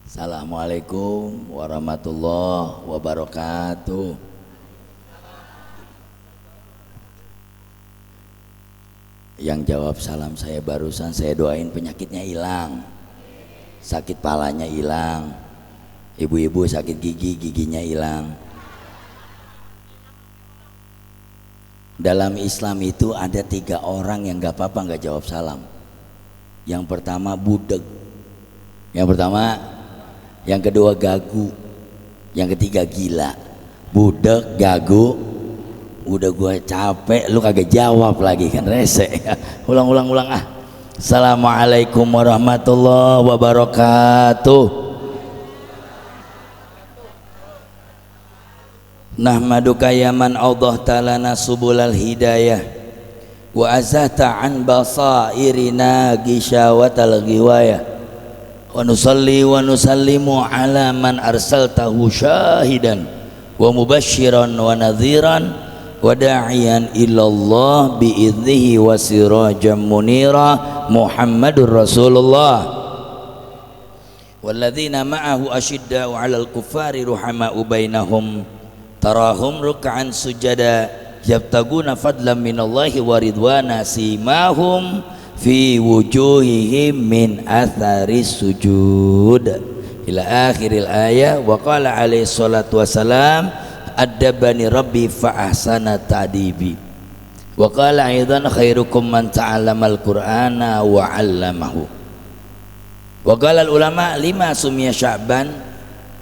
Assalamualaikum warahmatullahi wabarakatuh. Yang jawab salam saya barusan, saya doain penyakitnya hilang, sakit palanya hilang, ibu-ibu sakit gigi, giginya hilang. Dalam Islam itu ada 3 orang yang gak apa-apa gak jawab salam. Yang pertama budeg, yang kedua gagu, yang ketiga gila. Budeg, gagu, udah gue capek lu kagak jawab lagi kan rese. Ulang ah. Assalamualaikum warahmatullahi wabarakatuh. Nahmaduka ya man awdahta lana subulal hidayah wa azahta an basairina gishawatal ghiwayah. Wa nusalli wa nusallimu ala man arsaltahu syahidan wa mubashiran wa nadhiran wa da'iyan ilallah bi'idnihi wa sirajan munira Muhammadur Rasulullah walladzina ma'ahu ashidda'u 'alal kuffari ruhama'u bainahum tarahum ruk'an sujada yabtaguna fadlan minallahi wa ridwana simahum fi wujuhihim min atharis sujud ila akhiril ayah. Wa qala alaihi salatu wassalam adabani rabbi fa ahsana ta'dibi. Wa qala aidan khairukum man ta'allamal qur'ana wa 'allamahu. Wa qala al ulama lima sumiya sya'ban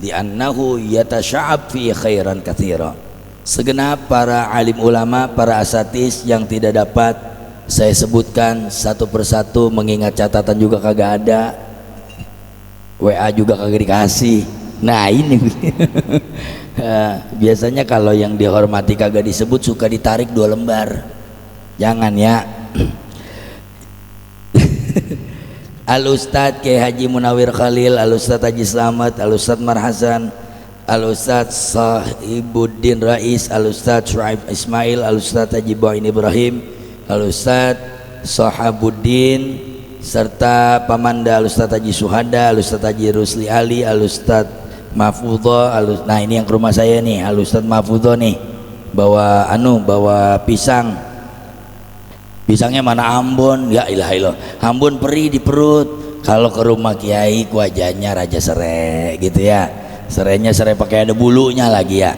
li'annahu yatasha'ab fi khairan katsira. Segenap para alim ulama, para asatis yang tidak dapat saya sebutkan satu persatu, mengingat catatan juga kagak ada, WA juga kagak dikasih. Nah ini biasanya kalau yang dihormati kagak disebut suka ditarik 2 lembar. Jangan ya. Al Ustadz Kiai Haji Munawir Khalil, Al Ustadz Haji Slamet, Al Ustadz Marhasan, Al Ustadz Sahibuddin Rais, Al Ustadz Shu'aib Ismail, Al Ustadz Haji Bain Ibrahim, Al Ustadz Sahabuddin, serta Pamanda Al Ustadz Haji Suhada, Al Ustadz Haji Rusli Ali, Al Ustadz Mahfudho. Nah ini yang ke rumah saya nih, Al Ustadz Mahfudho nih, bawa pisangnya mana Ambon, ya ilaha illallah, Ambon perih di perut. Kalau ke rumah kiai wajahnya raja serai gitu ya, serainya serai pakai ada bulunya lagi ya.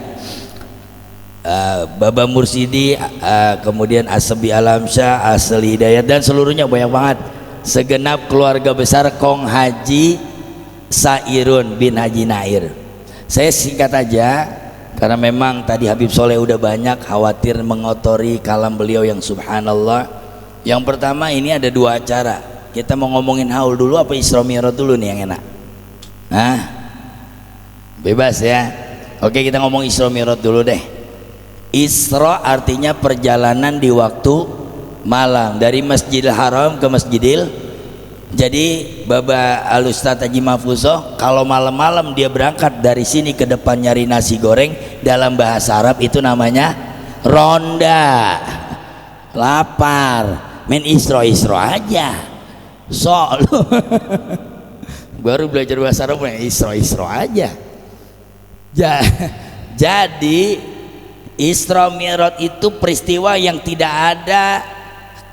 Baba Mursidi, kemudian Asbi Alamsyah, Asli Hidayat, dan seluruhnya banyak banget. Segenap keluarga besar Kong Haji Sairun bin Haji Nair. Saya singkat aja karena memang tadi Habib Soleh udah banyak, khawatir mengotori kalam beliau yang subhanallah. Yang pertama, ini ada 2 acara. Kita mau ngomongin haul dulu apa Isra Mi'raj dulu nih yang enak? Hah? Bebas ya. Oke, kita ngomong Isra Mi'raj dulu deh. Isra artinya perjalanan di waktu malam dari Masjidil Haram ke Masjidil. Jadi Baba Al Ustadz Haji Mahfuzah kalau malam-malam dia berangkat dari sini ke depan nyari nasi goreng, dalam bahasa Arab itu namanya ronda. Lapar, main Isra aja. Baru belajar bahasa Arab main Isra aja. Jadi Isra Mi'raj itu peristiwa yang tidak ada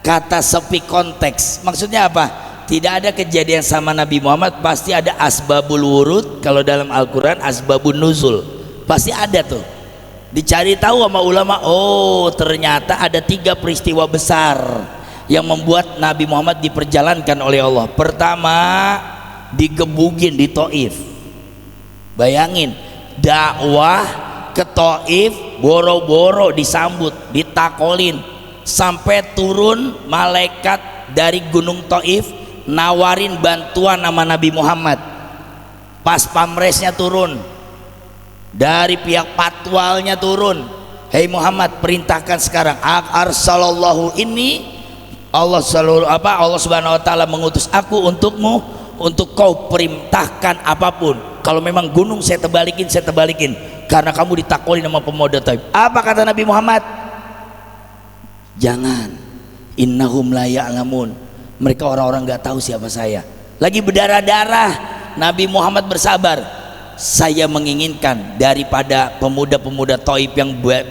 kata sepi konteks. Maksudnya apa? Tidak ada kejadian sama Nabi Muhammad, pasti ada asbabul wurud. Kalau dalam Al-Quran asbabun nuzul pasti ada tuh, dicari tahu sama ulama. Oh ternyata ada 3 peristiwa besar yang membuat Nabi Muhammad diperjalankan oleh Allah. Pertama, digebugin di Taif. Bayangin dakwah ke Taif, boro-boro disambut, ditakolin, sampai turun malaikat dari gunung Taif nawarin bantuan sama Nabi Muhammad. Pas pamresnya turun, dari pihak patwalnya turun, hei Muhammad, perintahkan sekarang. Arsalallahu ini Allah Subhanahu wa taala mengutus aku untukmu, untuk kau perintahkan apapun. Kalau memang gunung saya tebalikin karena kamu ditakwalin sama pemuda Taif. Apa kata Nabi Muhammad? Jangan, innahum la ya'lamun, mereka orang-orang gak tahu siapa saya. Lagi berdarah-darah Nabi Muhammad bersabar. Saya menginginkan daripada pemuda-pemuda Thaif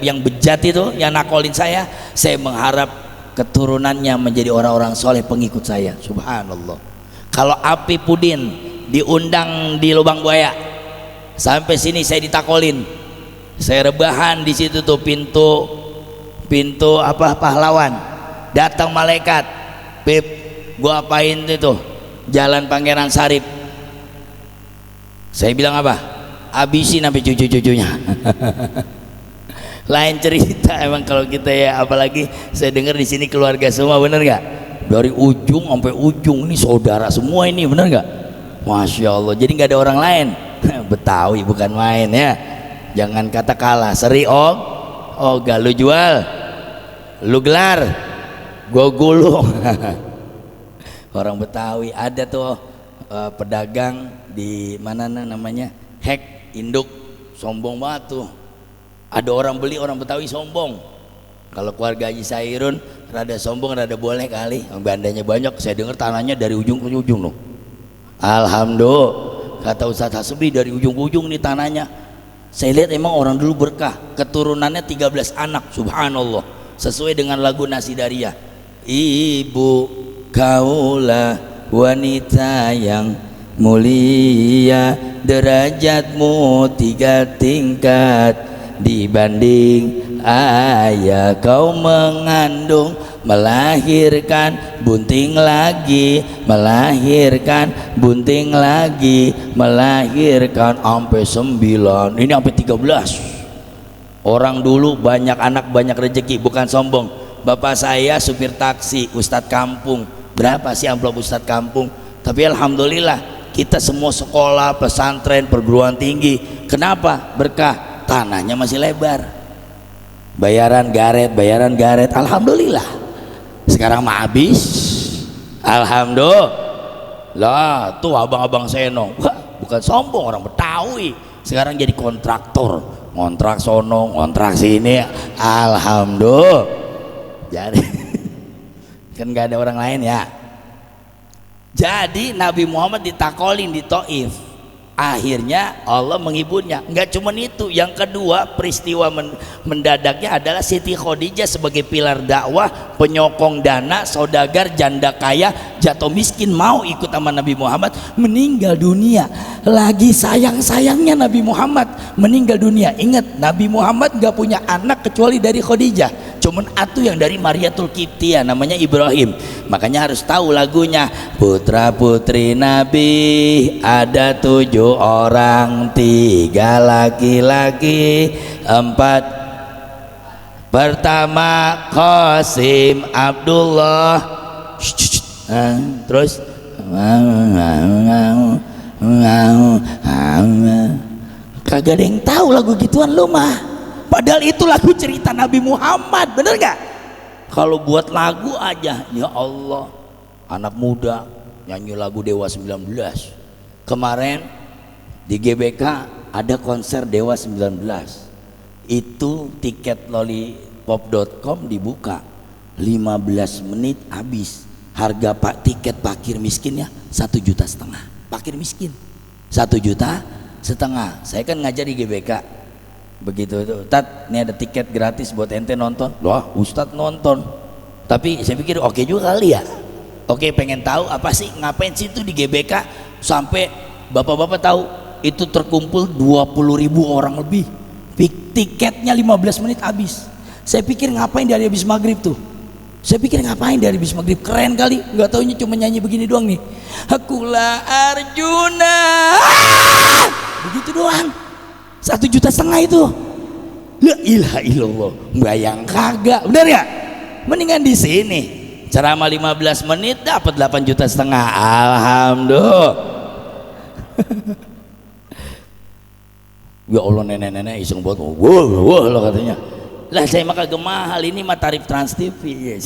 yang bejat itu, yang nakolin saya mengharap keturunannya menjadi orang-orang soleh pengikut saya. Subhanallah. Kalau Api Pudin diundang di Lubang Buaya, sampai sini saya ditakolin, saya rebahan di situ tuh, pintu apa pahlawan. Datang malaikat, Pip, gua apain itu Jalan Pangeran Sarip. Saya bilang apa? Habisin sampai cucu-cucunya. Lain cerita emang kalau kita ya, apalagi saya dengar di sini keluarga semua, bener nggak? Dari ujung sampai ujung ini saudara semua ini, bener nggak? Masya Allah. Jadi nggak ada orang lain. Betawi bukan main ya. Jangan kata kalah. Seri gak lu jual, lu gelar, gua gulung. Orang Betawi ada tuh pedagang di mana namanya Hek induk, sombong banget tuh. Ada orang beli, orang Betawi sombong. Kalau keluarga Haji Sairun rada sombong, rada boleh kali, bandanya banyak. Saya dengar tanahnya dari ujung ke ujung loh. Alhamdulillah, kata Ustadz Hasbi, dari ujung ke ujung nih tanahnya. Saya lihat emang orang dulu berkah, keturunannya 13 anak, subhanallah, sesuai dengan lagu Nasidariyah. Ibu kaulah wanita yang mulia, derajatmu 3 tingkat dibanding ayah. Kau mengandung, melahirkan, bunting lagi, melahirkan, bunting lagi, melahirkan sampai 9. Ini sampai 13. Orang dulu banyak anak banyak rezeki, bukan sombong. Bapak saya supir taksi, ustadz kampung. Berapa sih amplop ustadz kampung? Tapi alhamdulillah kita semua sekolah, pesantren, perguruan tinggi. Kenapa? Berkah. Tanahnya masih lebar, bayaran garet, alhamdulillah. Sekarang mah habis, alhamdulillah. Tuh abang-abang Seno, bukan sombong, orang Betawi, sekarang jadi kontraktor, ngontrak sono, ngontrak sini, alhamdulillah. Jadi kan gak ada orang lain ya. Jadi Nabi Muhammad ditakolin di Thaif. Akhirnya Allah menghiburnya. Enggak cuma itu, yang kedua peristiwa mendadaknya adalah Siti Khadijah sebagai pilar dakwah, penyokong dana, saudagar, janda kaya, jatuh miskin, mau ikut sama Nabi Muhammad, meninggal dunia. Lagi sayang-sayangnya Nabi Muhammad meninggal dunia. Ingat, Nabi Muhammad enggak punya anak kecuali dari Khadijah. Cuman atu yang dari Mariatul Qibtiyah, namanya Ibrahim. Makanya harus tahu lagunya. Putra putri Nabi ada 7 orang, 3 laki-laki, 4. Pertama Qasim Abdullah. Terus kagak ada yang tahu lagu gituan lu mah. Padahal itu lagu cerita Nabi Muhammad, bener gak? Kalau buat lagu aja, ya Allah, anak muda nyanyi lagu Dewa 19. Kemarin di GBK ada konser Dewa 19. Itu tiket lollipop.com dibuka 15 menit habis. Harga tiket parkir miskinnya 1,5 juta. Parkir miskin 1,5 juta. Saya kan ngajar di GBK. Begitu itu, Tat, ini ada tiket gratis buat ente nonton. Loh, Ustadz nonton. Tapi saya pikir oke juga kali ya. Oke, pengen tahu apa sih, ngapain sih itu di GBK sampai bapak-bapak tahu itu terkumpul 20.000 orang lebih. Tiketnya 15 menit habis. Saya pikir ngapain dari habis maghrib tuh. Keren kali. Nggak taunya cuma nyanyi begini doang nih. Akulah Arjuna. Begitu doang. 1,5 juta itu. La ilaha illallah. Bayang kagak, bener ya? Mendingan di sini ceramah 15 menit dapat 8,5 juta. Alhamdulillah. Ya Allah, nenek-nenek iseng buat wah lo katanya. Lah saya mah kagak mahal, ini mah tarif Trans TV.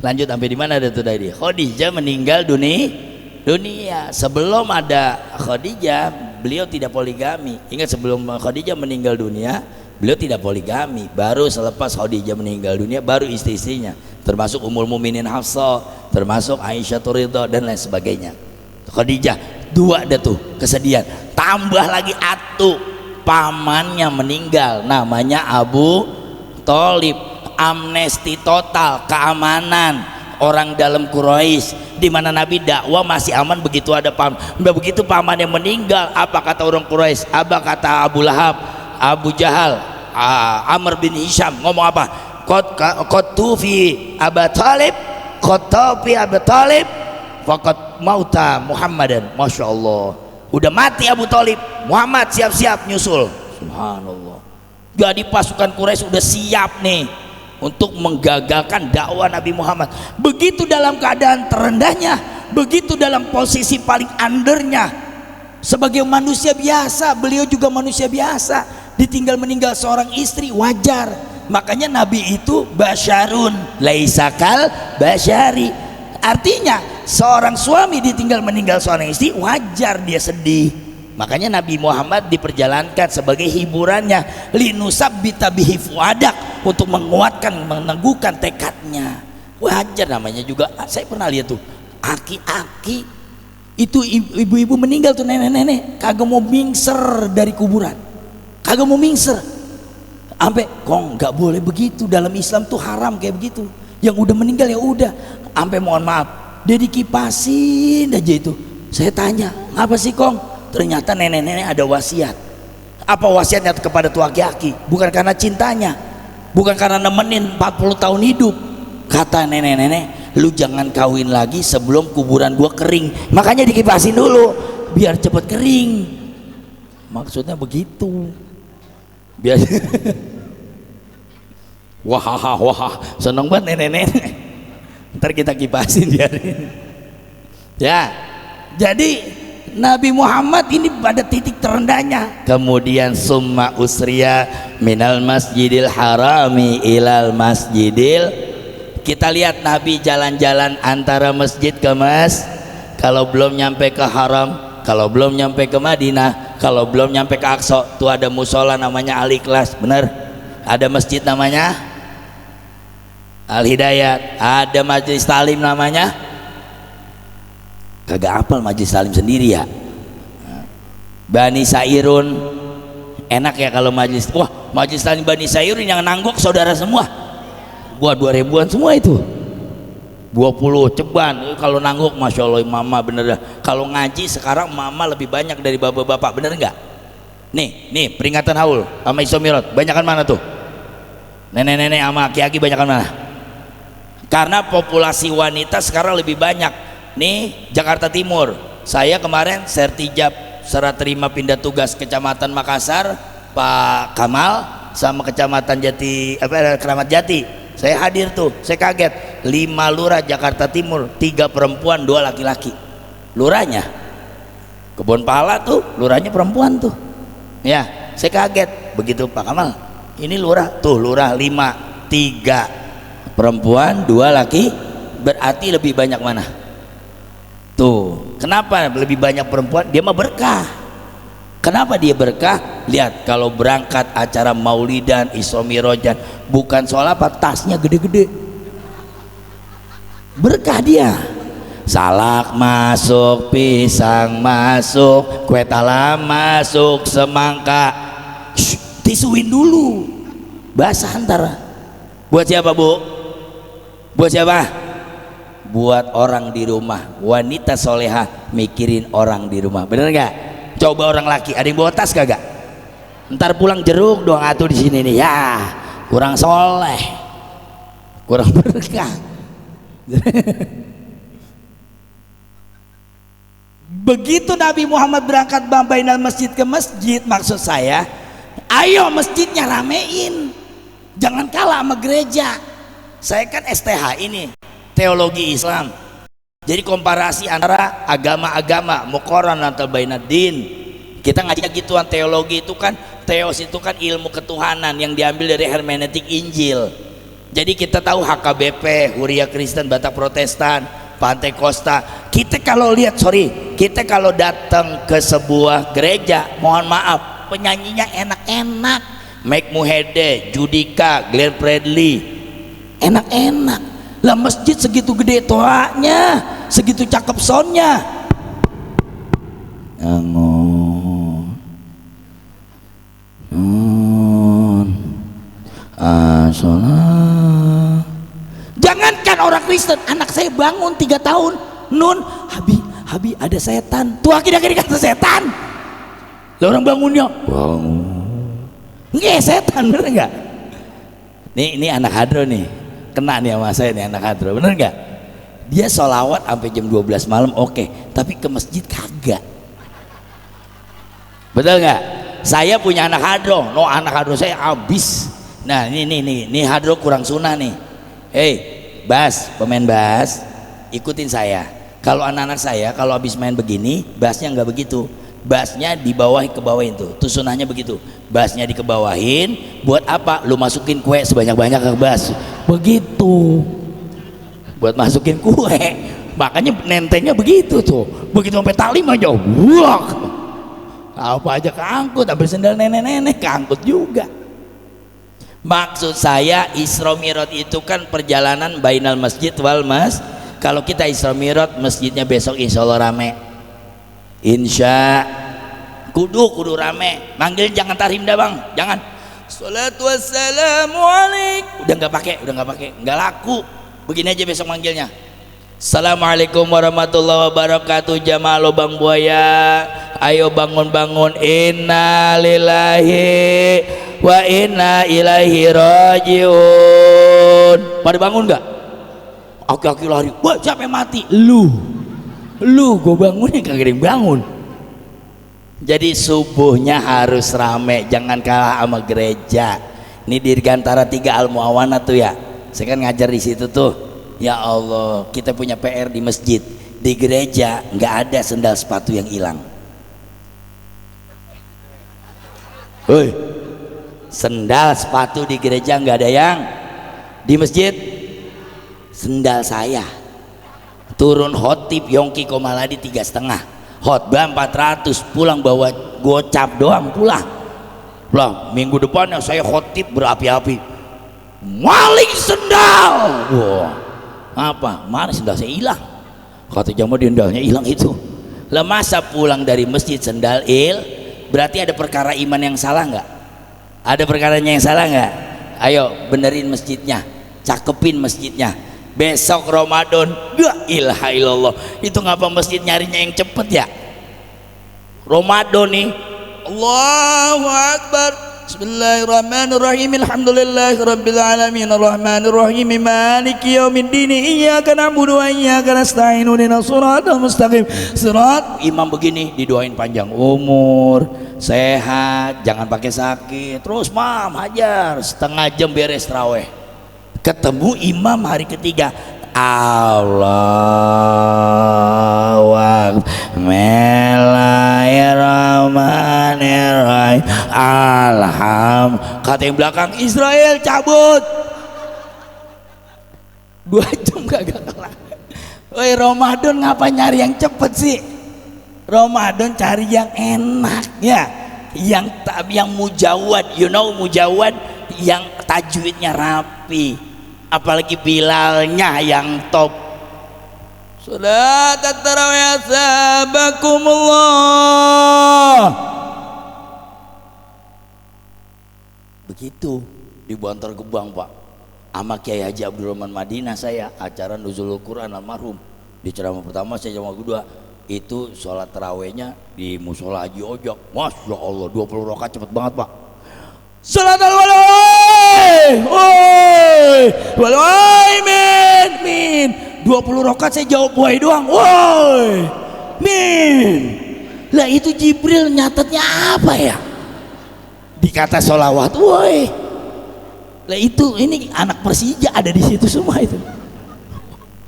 Lanjut sampai di mana ada tuh tadi? Khadijah meninggal dunia. Sebelum ada Khadijah, beliau tidak poligami. Ingat, sebelum Khadijah meninggal dunia, beliau tidak poligami. Baru selepas Khadijah meninggal dunia, baru istri-istrinya, termasuk Ummul Mukminin Hafsah, termasuk Aisyah Ridha dan lain sebagainya. Khadijah dua dah tuh kesedihan. Tambah lagi atu pamannya meninggal namanya Abu Thalib, amnesti total, keamanan orang dalam Quraisy, di mana Nabi dakwah masih aman. Begitu ada begitu pamannya meninggal, apa kata orang Quraisy? Apa kata Abu Lahab, Abu Jahal, Amr bin Hisham ngomong apa? Qad tufi Abu Thalib, qad tufi Abu Thalib, faqad mauta Muhammadan. Masya Allah, udah mati Abu Thalib, Muhammad siap-siap nyusul. Subhanallah. Jadi pasukan Quraisy udah siap nih untuk menggagalkan dakwah Nabi Muhammad. Begitu dalam keadaan terendahnya, begitu dalam posisi paling undernya, sebagai manusia biasa, beliau juga manusia biasa, ditinggal meninggal seorang istri wajar. Makanya Nabi itu basyarun laisakal basyari, artinya seorang suami ditinggal meninggal seorang istri wajar dia sedih. Makanya Nabi Muhammad diperjalankan sebagai hiburannya, linusabbita bihi fuadak, untuk menguatkan, meneguhkan tekadnya. Wajar namanya juga. Saya pernah lihat tuh aki-aki itu, ibu-ibu meninggal tuh, nenek-nenek kagak mau mingser dari kuburan, kagak mau mingser. Sampai kok nggak boleh begitu, dalam Islam tuh haram kayak begitu. Yang udah meninggal ya udah, sampai mohon maaf dia dikipasin aja itu. Saya tanya, apa sih Kong? Ternyata nenek-nenek ada wasiat. Apa wasiatnya kepada tuh aki-aki? Bukan karena cintanya, bukan karena nemenin 40 tahun hidup. Kata nenek-nenek, lu jangan kawin lagi sebelum kuburan gua kering. Makanya dikipasin dulu biar cepet kering. Maksudnya begitu. Biar wah seneng banget nenek-nenek. Ntar kita kipasin biarin. Ya, jadi Nabi Muhammad ini pada titik terendahnya. Kemudian summa usriya minal masjidil harami ilal masjidil. Kita lihat Nabi jalan-jalan antara masjid ke kalau belum nyampe ke haram, kalau belum nyampe ke Madinah, kalau belum nyampe ke Aqsa, tuh ada musola namanya Al-Ikhlas, bener? Ada masjid namanya Al-Hidayat, ada majelis talim namanya, kagak hafal majelis talim sendiri ya, Bani Sairun. Enak ya kalau majelis, wah majelis talim Bani Sairun yang nanggok saudara semua, gua 2000-an semua itu, 20 ceban kalau nanggok. Masya Allah mama bener dah. Kalau ngaji sekarang mama lebih banyak dari bapak-bapak, bener nggak? Nih peringatan haul sama Isomirot banyakan mana tuh? Nenek-nenek sama aki-aki banyakan mana? Karena populasi wanita sekarang lebih banyak. Nih Jakarta Timur, saya kemarin sertijab serah terima pindah tugas Kecamatan Makassar, Pak Kamal sama Kecamatan Keramat Jati, saya hadir tuh. Saya kaget, 5 lurah Jakarta Timur, 3 perempuan 2 laki-laki. Lurahnya Kebon Pala tuh lurahnya perempuan tuh ya. Saya kaget begitu Pak Kamal, ini lurah tuh, lurah 5, 3 perempuan 2 laki, berarti lebih banyak mana tuh? Kenapa lebih banyak perempuan? Dia mah berkah. Kenapa dia berkah? Lihat kalau berangkat acara maulidan, Isra Mi'rajan, bukan soal apa, tasnya gede-gede, berkah dia. Salak masuk, pisang masuk, kue talam masuk, semangka. Tisuin dulu, basah antara. Buat siapa Bu? Buat siapa? Buat orang di rumah. Wanita solehah mikirin orang di rumah, bener nggak? Coba orang laki, ada yang bawa tas kagak? Ntar pulang jeruk doang atuh di sini nih, ya kurang soleh, kurang berkah. Begitu Nabi Muhammad berangkat bainal masjid ke masjid, maksud saya, ayo masjidnya ramein, jangan kalah sama gereja. Saya kan STH ini, teologi Islam, jadi komparasi antara agama-agama, muqaranatan bainad-din. Kita ngaji gituan. Teologi itu kan, teos itu kan ilmu ketuhanan yang diambil dari hermeneutik Injil. Jadi kita tahu HKBP, Huria Kristen, Batak Protestan, Pantai Costa. Kita kalau lihat, kita kalau datang ke sebuah gereja, mohon maaf, penyanyinya enak-enak, Mike Mohede, Judika, Glenn Fredly, enak-enak. Lah masjid segitu gede toanya, segitu cakep soundnya, Bangun. Nun. As-salat. Jangankan orang Kristen, anak saya bangun 3 tahun. Nun, Habi ada setan. Tuh akhirnya kata setan. Lah orang bangunnya, bangun. Nggak setan, bener nggak? Ini anak hadro nih, kena nih sama saya nih anak hadro, bener nggak? Dia sholawat sampai jam 12 malam oke, tapi ke masjid kagak. Betul nggak? Saya punya anak hadro, anak hadro saya habis. Nah ini hadro kurang sunnah nih. Hei, pemain bass, ikutin saya. Kalau anak-anak saya kalau habis main begini, bassnya nggak begitu. Bassnya di bawah ke bawahin tuh sunahnya begitu. Bassnya dikebawahin, buat apa? Lu masukin kue sebanyak-banyak ke bass. Begitu. Buat masukin kue. Makanya nentengnya begitu tuh. Begitu sampai talim aja, wah. Apa aja keangkut, hampir sendal nenek-nenek keangkut juga. Maksud saya Isra Mi'raj itu kan perjalanan bainal masjid wal mas. Kalau kita Isra Mi'raj masjidnya besok insya Allah rame. Insya kudu rame. Manggil jangan tarim dah bang, jangan. Salatu wassalamu alaik. Udah nggak pakai, nggak laku. Begini aja besok manggilnya. Assalamualaikum warahmatullahi wabarakatuh. Jamaah Lobang Buaya, ayo bangun. Inna lillahi wa inna ilaihi rajiun. Pada bangun nggak? Aki-aki lari. Wah, siapa yang mati? Lu gue bangunnya kagak ada yang bangun. Jadi subuhnya harus rame, jangan kalah sama gereja. Ini di Dirgantara 3 Al Muawana tuh ya, saya kan ngajar di situ tuh. Ya Allah, kita punya PR di masjid, di gereja nggak ada sendal sepatu yang hilang. Woi, sendal sepatu di gereja nggak ada yang, di masjid sendal saya turun khotib Yongki Komaladi 3,5, khotbah 400, pulang bawa gocap doang pulang. Minggu depannya saya khotib berapi-api, maling sendal. Wah, apa? Mana sendal saya hilang? Kata jamaah sendalnya hilang itu. Lah masa pulang dari masjid sendal berarti ada perkara iman yang salah nggak? Ada perkaranya yang salah nggak? Ayo benerin masjidnya, cakepin masjidnya. Besok Ramadan, la ilaha illallah. Itu ngapa masjid nyarinya yang cepet ya? Ramadan nih, Allahu Akbar. Bismillahirrahmanirrahim. Alhamdulillahirabbil alamin arrahmanirrahim maliki yaumiddin iyyaka na'budu wa iyyaka nasta'in ihdinas siratal mustaqim. Sirat imam begini didoain panjang umur, sehat, jangan pakai sakit. Terus hajar setengah jam beres tarawih. Ketemu imam hari ketiga, Allahu Akbar, Bismillahirrahmanirrahim, kata yang belakang, Israel cabut. 2 jam kagak kelar. Woi, Ramadan ngapa nyari yang cepet sih? Ramadan cari yang enak ya, yang mujawad, mujawad, yang tajwidnya rapi. Apalagi Bilalnya yang top. Salat tarawih sabakumullah. Begitu di Bantar Gebang Pak, sama Kiai Haji Abdul Rahman Madinah saya acara Nuzulul Quran almarhum. Di ceramah pertama saya ceramah kedua itu sholat tarawihnya di musola Haji Ojok. Masya Allah 20 rakaat cepet banget Pak. Salat min 20 rakaat saya jawab woi doang, woi min. Lah itu Jibril nyatetnya apa ya? Dikata sholawat woi. Lah itu ini anak Persija ada di situ semua itu.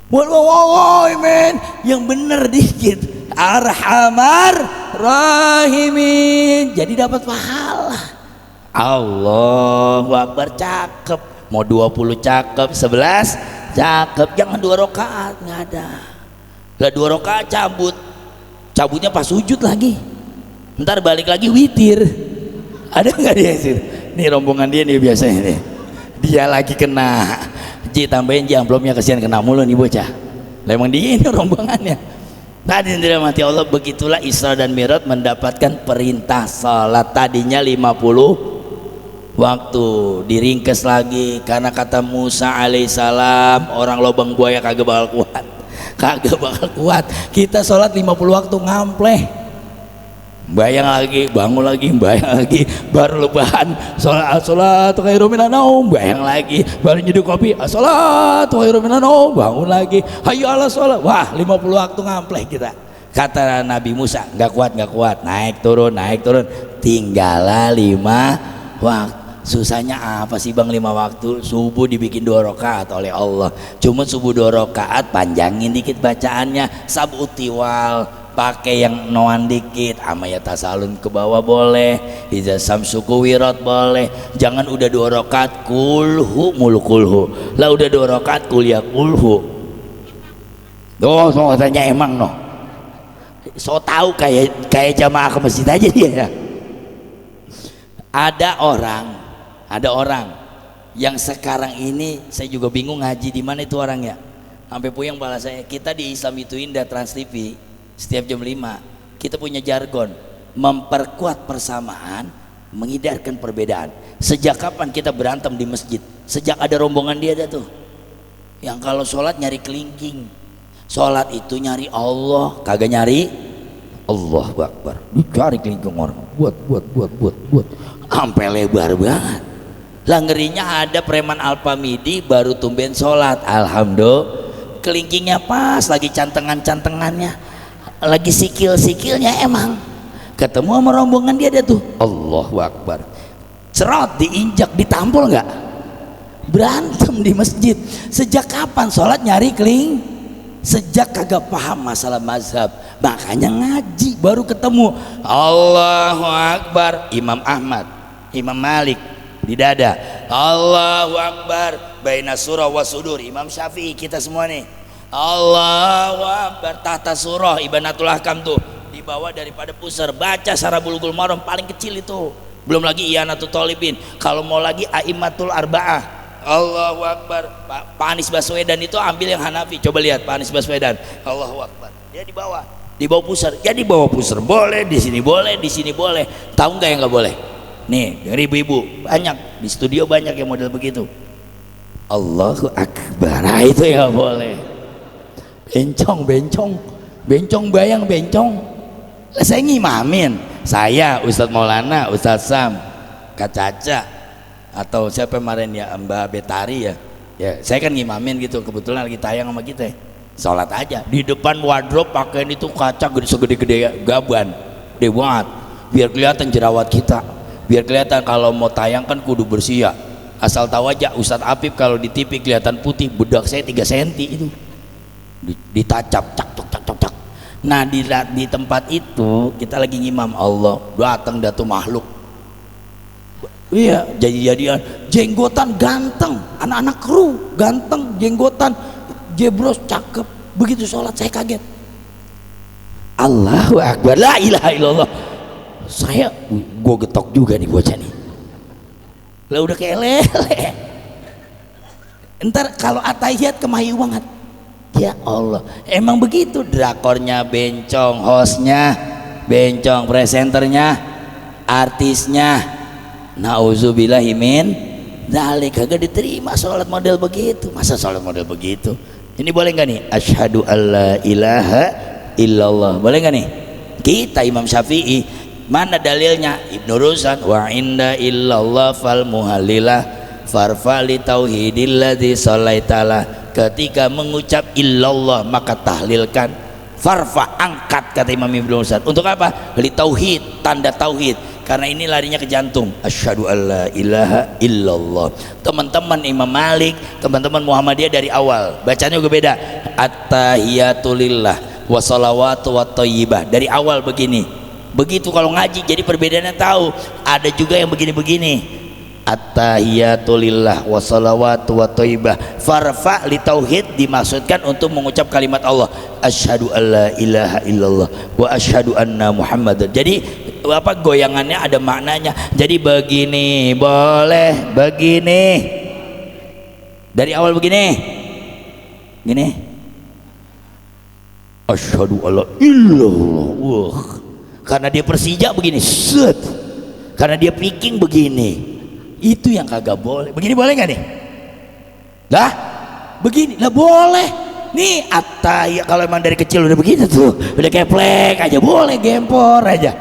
Woi min, yang bener dikit. Arhamar rahimin, jadi dapat pahala. Allahu Akbar, cakep. Mau 20 cakep, 11 cakep. Jangan 2 rakaat, nggak ada. Lah 2 rakaat cabutnya pas sujud lagi. Ntar balik lagi witir. Ada nggak dia sih? Nih rombongan dia nih biasanya nih. Dia lagi kena. Ji tambahin ji amplopnya, kesian kena mulu nih bocah. Lah emang dia ini rombongannya. Tadi dirahmati Allah, begitulah Isra dan Mi'raj mendapatkan perintah salat. Tadinya 50 waktu, diringkes lagi karena kata Musa alaihissalam, orang lubang buaya kagak bakal kuat, kagak bakal kuat. Kita sholat 50 waktu ngampleh, bayang lagi, bangun lagi, bayang lagi, baru lebahan sholat khairum minan naum, bayang lagi, baru nyeduh kopi sholat khairum minan naum, bangun lagi, hayya ala sholat. Wah, 50 waktu ngampleh kita. Kata Nabi Musa, nggak kuat, naik turun, tinggallah 5 waktu. Susahnya apa sih bang 5 waktu? Subuh dibikin 2 rakaat oleh Allah, cuma subuh 2 rakaat panjangin dikit bacaannya, sab'ut tiwal, pakai yang noan dikit, amaya tasalun ke bawah boleh, iza samsuku wirat boleh. Jangan udah 2 rakaat kulhu mulu kulhu, lah udah 2 rakaat kuliah kulhu. Mau tanya emang no, so tahu kayak jamaah ke masjid aja dia ya. Ada orang yang sekarang ini saya juga bingung ngaji di mana itu orangnya. Sampai puyeng bala saya. Kita di Islam itu Indah Trans TV setiap jam 5 kita punya jargon memperkuat persamaan, menghindarkan perbedaan. Sejak kapan kita berantem di masjid? Sejak ada rombongan dia ada tuh yang kalau sholat nyari kelingking. Sholat itu nyari Allah, kagak nyari Allahu Akbar. Dicari kelingking orang, buat sampai lebar banget. Lah ngerinya ada preman Alpamidi baru tumben sholat, alhamdulillah kelingkingnya pas lagi cantengannya, lagi sikilnya emang ketemu sama rombongan dia tuh, Allahu Akbar, cerot diinjak, ditampol nggak, berantem di masjid. Sejak kapan sholat nyari keling? Sejak kagak paham masalah mazhab, makanya ngaji baru ketemu Allahu Akbar. Imam Ahmad, Imam Malik di dada, Allahu Akbar baina surah wa sudur. Imam Syafi'i, kita semua nih Allahu Akbar tahta surah, Ibanatul Ahkam tuh di bawah daripada pusar, baca Sarah Bulughul Maram paling kecil itu, belum lagi Iyanatul Thalibin. Kalau mau lagi A'immatul Arba'ah, Allahu Akbar. Pak Anies Baswedan itu ambil yang Hanafi, coba lihat Pak Anies Baswedan, Allahu Akbar, dia di bawah pusar. Ya di bawah pusar boleh, di sini boleh, di sini boleh. Tahu nggak yang nggak boleh? Nih dari ibu-ibu banyak di studio, banyak yang model begitu, Allahu Akbar. Nah, itu ya boleh. Bencong bayang bencong. Lah saya ngimamin, saya Ustadz Maulana, Ustadz Sam, Kak Caca, atau siapa kemarin ya, Mbak Betari ya, saya kan ngimamin gitu, kebetulan lagi tayang sama kita. Sholat aja di depan wardrobe pakaian itu kaca segede-gede gaban, gede banget, biar kelihatan jerawat kita, biar kelihatan. Kalau mau tayang kan kudu bersih ya. Asal tahu aja Ustadz Apip kalau di TV kelihatan putih, bedak saya 3 cm itu ditacap cak. Nah di tempat itu kita lagi ngimam, Allah datang datu makhluk, iya jadi-jadian, jenggotan ganteng, anak-anak kru ganteng, jenggotan jebros cakep, begitu sholat saya kaget, Allahu Akbar, la ilaha illallah. Gue getok juga nih bocah nih, lah udah kayak lele. Ntar kalau atahiyat kemayu banget, ya Allah. Emang begitu drakornya bencong, hostnya bencong, presenternya, artisnya, nauzubillahimin dzalik, kagak diterima sholat model begitu. Masa sholat model begitu? Ini boleh nggak nih? Asyhadu alla ilaha illallah, boleh nggak nih? Kita Imam Syafi'i, mana dalilnya? Ibnu Ruzan, wa inda illallah fal muhallilah farfa li tauhidilladzi shallaitalah. Ketika mengucap illallah maka tahlilkan, farfa angkat, kata Imam Ibnu Ruzan. Untuk apa? Li tauhid, tanda tauhid, karena ini larinya ke jantung. Asyhadu alla ilaha illallah. Teman-teman Imam Malik, teman-teman Muhammadiyah dari awal bacanya juga beda. At-tahiyatulillah wa shalawatu wa thayyibah, dari awal begini. Begitu kalau ngaji jadi perbedaannya tahu. Ada juga yang begini-begini, at-tahiyatulillah wa shalawatu wa thayyibah, farfa li tauhid, dimaksudkan untuk mengucap kalimat Allah, asyhadu alla ilaha illallah wa asyhadu anna muhammadar. Jadi apa, goyangannya ada maknanya. Jadi begini boleh, begini dari awal begini, gini asyhadu alla illallah. Wah, karena dia Persija begini, set. Karena dia Viking begini. Itu yang kagak boleh. Begini boleh nggak nih? Lah, begini lah boleh. Nih ya kalau emang dari kecil udah begitu tuh, udah keplek aja boleh, gempor aja.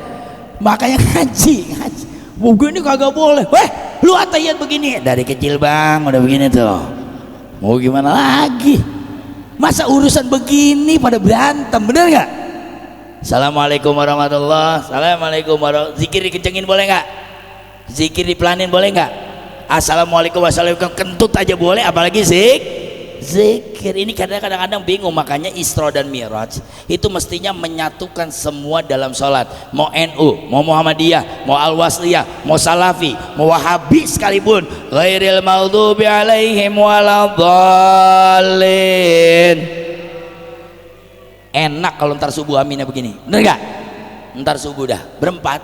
Makanya ngaji. Begini kagak boleh. Weh, lu atayat begini dari kecil bang, udah begini tuh. Mau gimana lagi? Masa urusan begini pada berantem, bener nggak? Assalamualaikum warahmatullah. Assalamualaikum warahmatullah. Zikir dikencengin boleh nggak? Zikir dipelanin boleh nggak? Assalamualaikum wassalamualaikum kentut aja boleh, apalagi zikir. Ini kadang-kadang bingung. Makanya Isra dan Mi'raj itu mestinya menyatukan semua dalam sholat. Mau NU, mau Muhammadiyah, mau Al-Wasliyah, mau Salafi, mau Wahabi sekalipun, ghairil maghdubi alaihim waladhdallin. Enak kalau ntar subuh aminnya begini, bener gak? Ntar subuh dah berempat,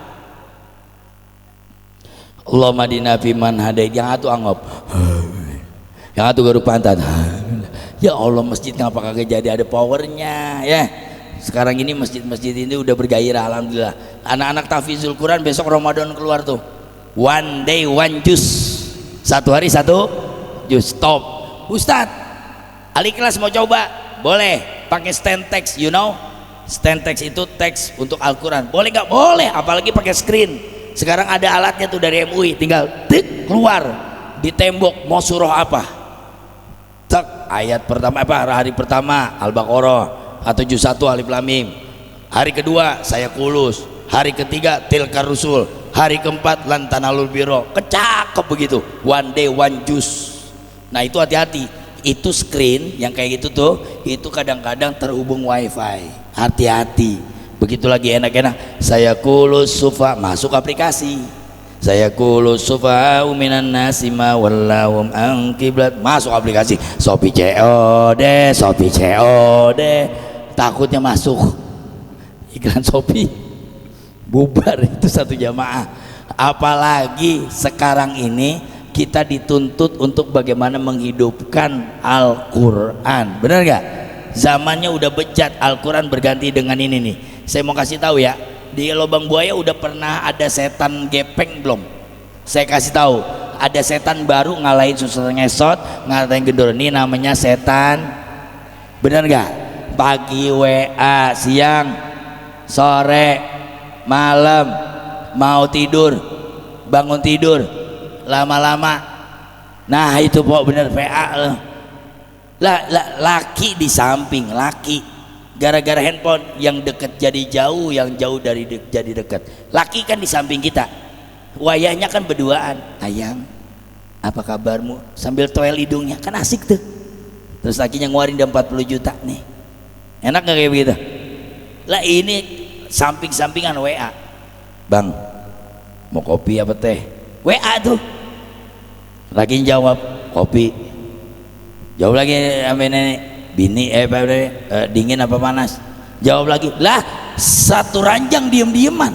Allahumma hadina fiman hadait, yang atu angop, yang atu garuk pantat. Ya Allah, masjid ngapa kagak jadi ada powernya ya. Sekarang ini masjid-masjid ini udah bergairah, alhamdulillah. Anak-anak tahfizul Quran besok Ramadan keluar tuh, one day one juz, satu hari satu juz. Stop Ustadz, ahli kelas mau coba, boleh pakai stand text, you know stand text itu teks untuk Al-Quran, boleh nggak? Boleh, apalagi pakai screen. Sekarang ada alatnya tuh dari MUI, tinggal tik keluar di tembok mau surah apa, tak ayat pertama apa, hari pertama Al-Baqarah atau juz 1 Alif Lam Mim, hari kedua saya kulus, hari ketiga Tilkar Rusul, hari keempat Lan Tanalul Birra. Kecakep begitu, one day one juz. Nah itu hati-hati, itu screen yang kayak gitu tuh, itu kadang-kadang terhubung wifi, hati-hati. Begitu lagi enak-enak, saya kulus sufa, masuk aplikasi, saya kulus sufa minan nasi ma wallahum an qiblat, masuk aplikasi, Shopee COD, takutnya masuk iklan Shopee, bubar itu satu jamaah. Apalagi sekarang ini kita dituntut untuk bagaimana menghidupkan Al-Quran, benar gak? Zamannya udah bejat, Al-Quran berganti dengan ini nih. Saya mau kasih tahu ya, di Lubang Buaya udah pernah ada setan gepeng belum? Saya kasih tahu, ada setan baru ngalahin susah ngesot, ngalahin gendor. Ini namanya setan, benar gak? Pagi WA, siang, sore, malam, mau tidur, bangun tidur, lama-lama, nah itu pok bener PA lah. Laki di samping, laki gara-gara handphone, yang deket jadi jauh, yang jauh dari jadi deket. Laki kan di samping kita, wayahnya kan berduaan, ayang apa kabarmu, sambil toel hidungnya, kan asik tuh. Terus lakinya ngeluarin 40 juta nih, enak gak kayak begitu? Lah ini samping-sampingan WA, bang mau kopi apa teh, WA tuh. Lagi jawab kopi, jawab lagi sampai nenek, bini dingin apa panas, jawab lagi, lah satu ranjang diem-dieman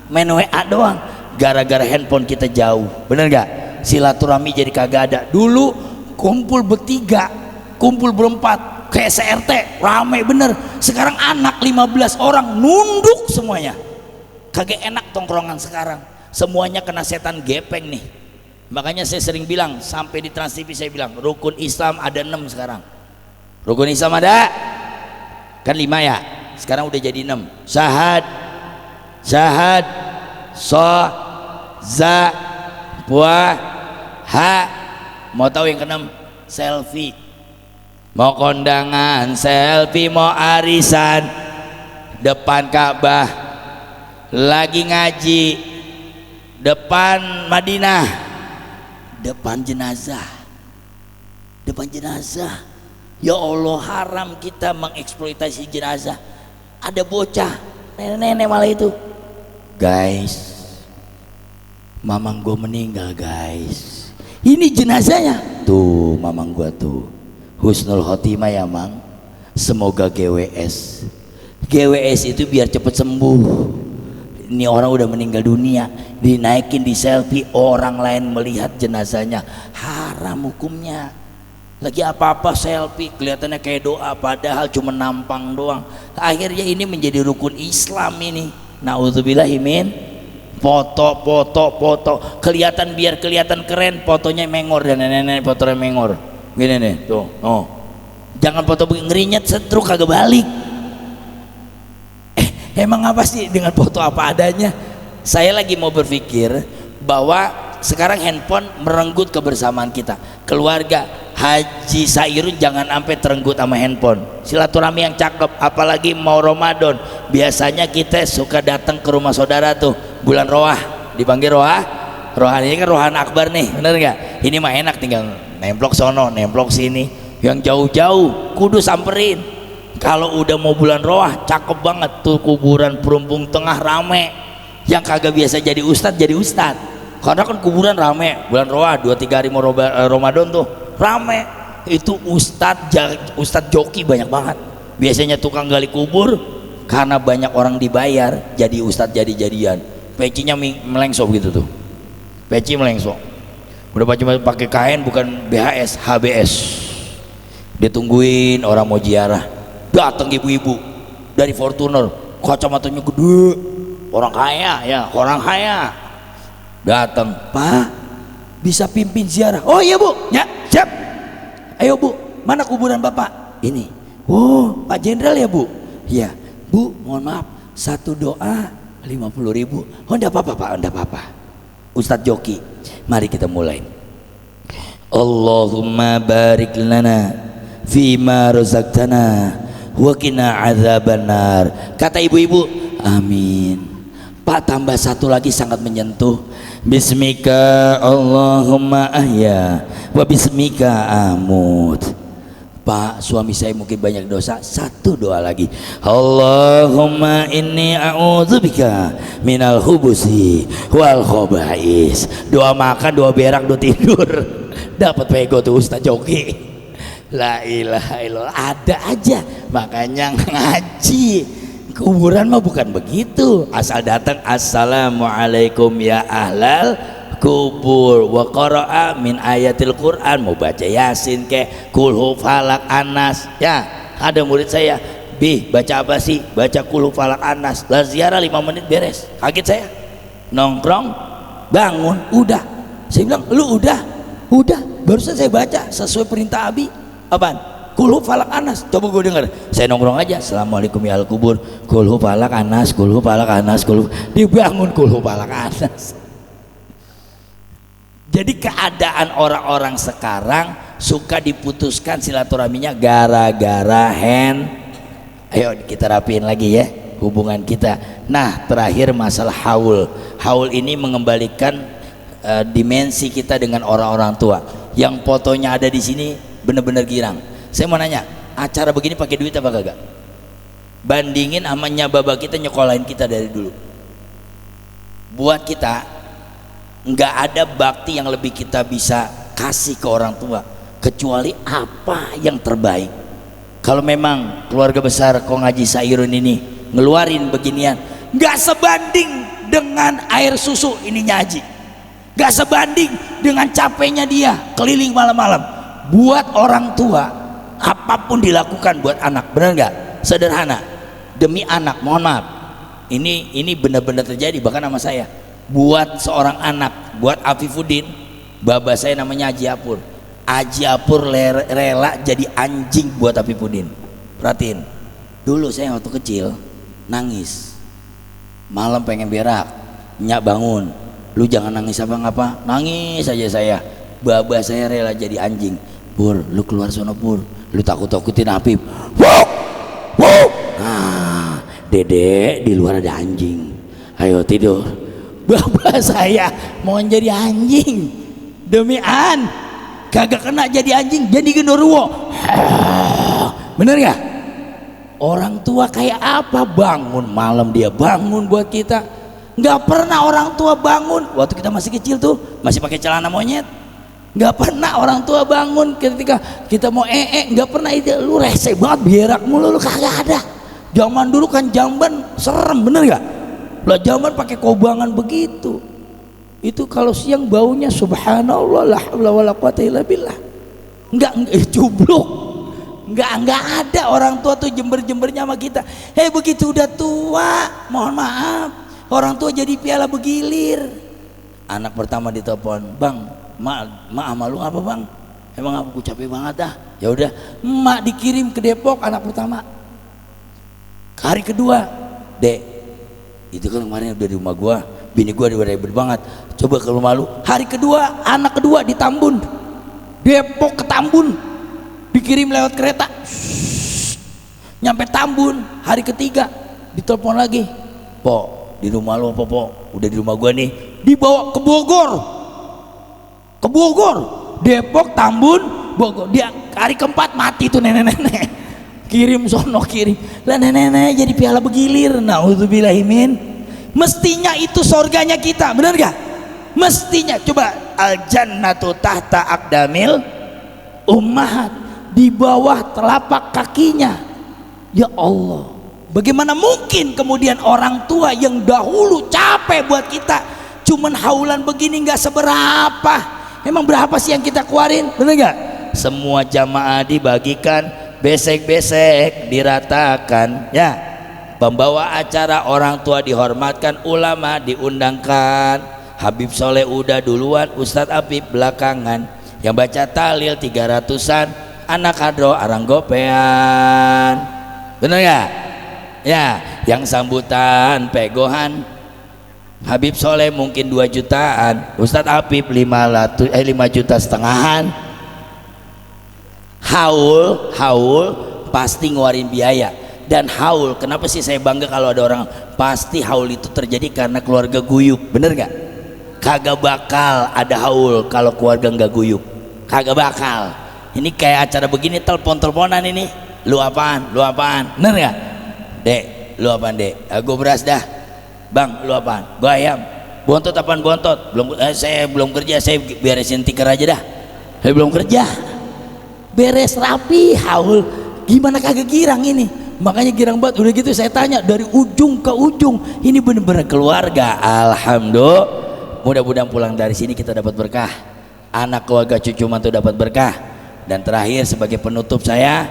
main WA doang, gara-gara handphone kita jauh, bener gak? Silaturahmi jadi kagak ada. Dulu kumpul bertiga, kumpul berempat kayak CRT rame bener. Sekarang anak 15 orang nunduk semuanya, kagak enak tongkrongan sekarang, semuanya kena setan gepeng nih. Makanya saya sering bilang, sampai di Trans TV saya bilang, rukun Islam ada 6 sekarang. Rukun Islam ada kan 5 ya, sekarang udah jadi 6. Syahad, so, za, puah, ha. Mau tahu yang ke-6? Selfie. Mau kondangan selfie, mau arisan depan Ka'bah, lagi ngaji depan Madinah, depan jenazah. Ya Allah, haram kita mengeksploitasi jenazah. Ada bocah nenek-nenek malah itu, guys, mamang gue meninggal guys, ini jenazahnya tuh, mamang gue tuh husnul khotimah ya mang, semoga GWS itu biar cepet sembuh. Ini orang udah meninggal dunia, dinaikin di selfie, orang lain melihat jenazahnya, haram hukumnya. Lagi apa-apa selfie kelihatannya kayak doa, padahal cuma nampang doang. Akhirnya ini menjadi rukun Islam ini. Nauzubillahi min foto kelihatan, biar kelihatan keren, fotonya mengor dan nenek fotonya mengor gini nih tuh. Oh, jangan foto begini, ngerinyet setruk kagak balik. Emang apa sih dengan foto apa adanya? Saya lagi mau berpikir bahwa sekarang handphone merenggut kebersamaan kita keluarga. Haji Sairun jangan sampai terenggut sama handphone. Silaturahmi yang cakep, apalagi mau Ramadan. Biasanya kita suka datang ke rumah saudara tuh bulan Roah, dipanggil Roah. Rohan ini kan Rohan Akbar nih, bener nggak? Ini mah enak, tinggal nemplok sono, nemplok sini. Yang jauh-jauh kudu samperin. Kalau udah mau bulan Roah, cakep banget tuh kuburan Perumpung Tengah rame. Yang kagak biasa jadi ustadz jadi ustadz. Karena kan kuburan rame bulan Roah 2-3 hari mau Ramadan tuh rame. Itu ustadz joki banyak banget. Biasanya tukang gali kubur, karena banyak orang dibayar jadi ustadz jadi-jadian. Pecinya melengsok gitu tuh, peci melengsok. Udah cuma pakai kain, bukan BHS, HBS. Ditungguin orang mau ziarah, datang ibu-ibu dari Fortuner, kacamatanya gede, orang kaya ya, orang kaya. Datang, Pak, bisa pimpin ziarah? Oh iya Bu, ya siap. Ayo Bu, mana kuburan Bapak? Ini. Oh, Pak Jenderal ya Bu? Iya. Bu, mohon maaf, satu doa 50.000. Oh enggak apa-apa Pak, enggak apa-apa. Ustadz joki, mari kita mulai. Allahumma barik lana fima razaqtana wa qina adzabannar. Kata ibu-ibu, amin. Pak, tambah satu lagi sangat menyentuh. Bismika Allahumma ahya wa bismika amut. Pak, suami saya mungkin banyak dosa, satu doa lagi. Allahumma inni a'udzubika minal hubusi wal khobais. Doa makan, doa berak, doa tidur. Dapat pego tuh Ustaz Joki. La ilaha illallah, ada aja. Makanya ngaji kuburan mah bukan begitu, asal datang assalamualaikum ya ahlal kubur wa qara'a min ayatil Quran, mau baca Yasin ke kulhu falak anas. Ya ada murid saya, Bi baca apa sih? Baca kulhu falak anas. Lah ziarah 5 menit beres. Kaget saya, nongkrong bangun udah. Saya bilang lu udah barusan saya baca sesuai perintah Abi. Apaan? Kulhu falak anas. Coba gue dengar, saya nongkrong aja assalamualaikum ya al kubur, kulhu falak anas, kulhu falak anas, kulhu. Dibangun kulhu falak anas. Jadi keadaan orang-orang sekarang suka diputuskan silaturahminya gara-gara hand. Ayo kita rapiin lagi ya hubungan kita. Nah terakhir masalah haul. Haul ini mengembalikan dimensi kita dengan orang-orang tua. Yang fotonya ada di sini bener-bener girang. Saya mau nanya, acara begini pakai duit apa kagak? Bandingin sama nyababa kita nyekolahin kita dari dulu. Buat kita nggak ada bakti yang lebih kita bisa kasih ke orang tua kecuali apa yang terbaik. Kalau memang keluarga besar Kong Haji Sairun ini ngeluarin beginian, nggak sebanding dengan air susu ini Haji, nggak sebanding dengan capeknya dia keliling malam-malam buat orang tua. Apapun dilakukan buat anak, benar nggak? Sederhana demi anak. Mohon maaf, ini benar-benar terjadi bahkan sama saya. Buat seorang anak, buat Afifuddin, baba saya namanya Haji Apur. Haji Apur rela jadi anjing buat Afifuddin. Perhatiin, dulu saya waktu kecil nangis, malam pengen berak, nyak bangun, lu jangan nangis apa ngapa, nangis saja saya. Baba saya rela jadi anjing. Pur, lu keluar sono Pur, lu takut-takutin Apip. Wow, wow. Nah, Dede di luar ada anjing, ayo tidur. Bapak saya mau jadi anjing demi kagak kena jadi anjing, jadi genderuwo. Bener gak? Orang tua kayak apa? Bangun malam dia bangun buat kita. Nggak pernah orang tua bangun waktu kita masih kecil tuh, masih pakai celana monyet. Nggak pernah orang tua bangun ketika kita mau nggak pernah. Itu lu rese banget, berak mulu, lu kagak ada. Zaman dulu kan jamban serem, bener gak? Lah zaman pakai kobangan begitu. Itu kalau siang baunya subhanallah la haula wala quwata illa billah. Enggak cubluk. nggak ada orang tua tuh jember-jembernya sama kita. Begitu udah tua, mohon maaf, orang tua jadi piala begilir. Anak pertama ditelepon, bang, mak sama lu apa bang? Emang aku capek banget dah. Ya udah, mak dikirim ke Depok anak pertama. Hari kedua, dek, itu kan kemarin udah di rumah gua, bini gua udah ribet banget. Coba ke rumah lu. Hari kedua, anak kedua di Tambun, Depok ke Tambun, dikirim lewat kereta. Nyampe Tambun, hari ketiga ditelepon lagi, po, di rumah lu apa po? Udah di rumah gua nih. Dibawa ke Bogor, Depok, Tambun, Bogor. Dia hari keempat mati tuh nenek-nenek. Kirim sono kirim. Lah nenek-nenek jadi piala begilir. Nauzubillahimin. Mestinya itu surganya kita, benar gak? Mestinya. Coba, al jannatu tahta aqdamil ummahat, di bawah telapak kakinya. Ya Allah, bagaimana mungkin kemudian orang tua yang dahulu capek buat kita, cuman haulan begini nggak seberapa. Emang berapa sih yang kita keluarin, bener gak? Semua jamaah dibagikan, besek-besek diratakan, ya. Pembawa acara orang tua dihormatkan, ulama diundangkan. Habib Soleh udah duluan, Ustadz Habib belakangan. Yang baca tahlil 300-an, anak kadro arang gopean, bener gak? Ya, yang sambutan pegohan Habib Soleh mungkin 2 jutaan, Ustadz Habib 5 juta setengahan. Haul pasti ngeluarin biaya. Dan haul, kenapa sih saya bangga kalau ada orang, pasti haul itu terjadi karena keluarga guyup, bener gak? Kagak bakal ada haul kalau keluarga nggak guyup, kagak bakal. Ini kayak acara begini, telepon-teleponan ini, lu apaan, bener gak? Dek, lu apaan dek? Gue beras dah. Bang, lu apaan? Gue ayam. Bontot apaan bontot? Saya belum kerja, saya beresin tikar aja dah. Saya belum kerja. Beres rapi, haul. Gimana kagak girang ini? Makanya girang banget. Udah gitu saya tanya dari ujung ke ujung, ini bener-bener keluarga. Alhamdulillah. Mudah-mudahan pulang dari sini kita dapat berkah, anak keluarga cucu mantu dapat berkah. Dan terakhir sebagai penutup saya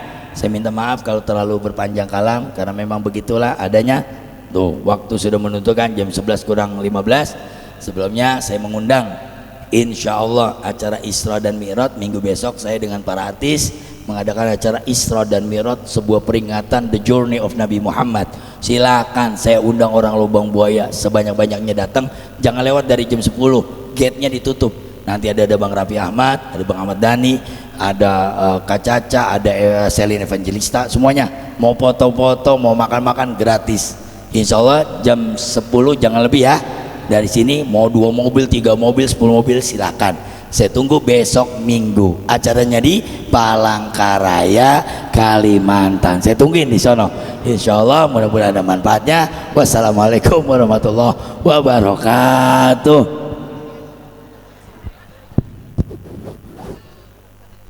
minta maaf kalau terlalu berpanjang kalam, karena memang begitulah adanya. Tuh, waktu sudah menentukan jam 11 kurang 15. Sebelumnya saya mengundang, insya Allah acara Isra dan Mi'raj minggu besok saya dengan para artis mengadakan acara Isra dan Mi'raj, sebuah peringatan the journey of Nabi Muhammad. Silakan saya undang orang Lubang Buaya sebanyak-banyaknya datang, jangan lewat dari jam 10, gate-nya ditutup. Nanti ada Bang Raffi Ahmad, ada Bang Ahmad Dhani, ada Kak Caca, ada Selin Evangelista, semuanya mau foto-foto, mau makan-makan gratis. Insya Allah jam 10 jangan lebih ya. Dari sini mau 2 mobil, 3 mobil, 10 mobil silakan. Saya tunggu besok Minggu. Acaranya di Palangkaraya, Kalimantan. Saya tungguin di sono. Insya Allah mudah-mudahan ada manfaatnya. Wassalamualaikum warahmatullahi wabarakatuh.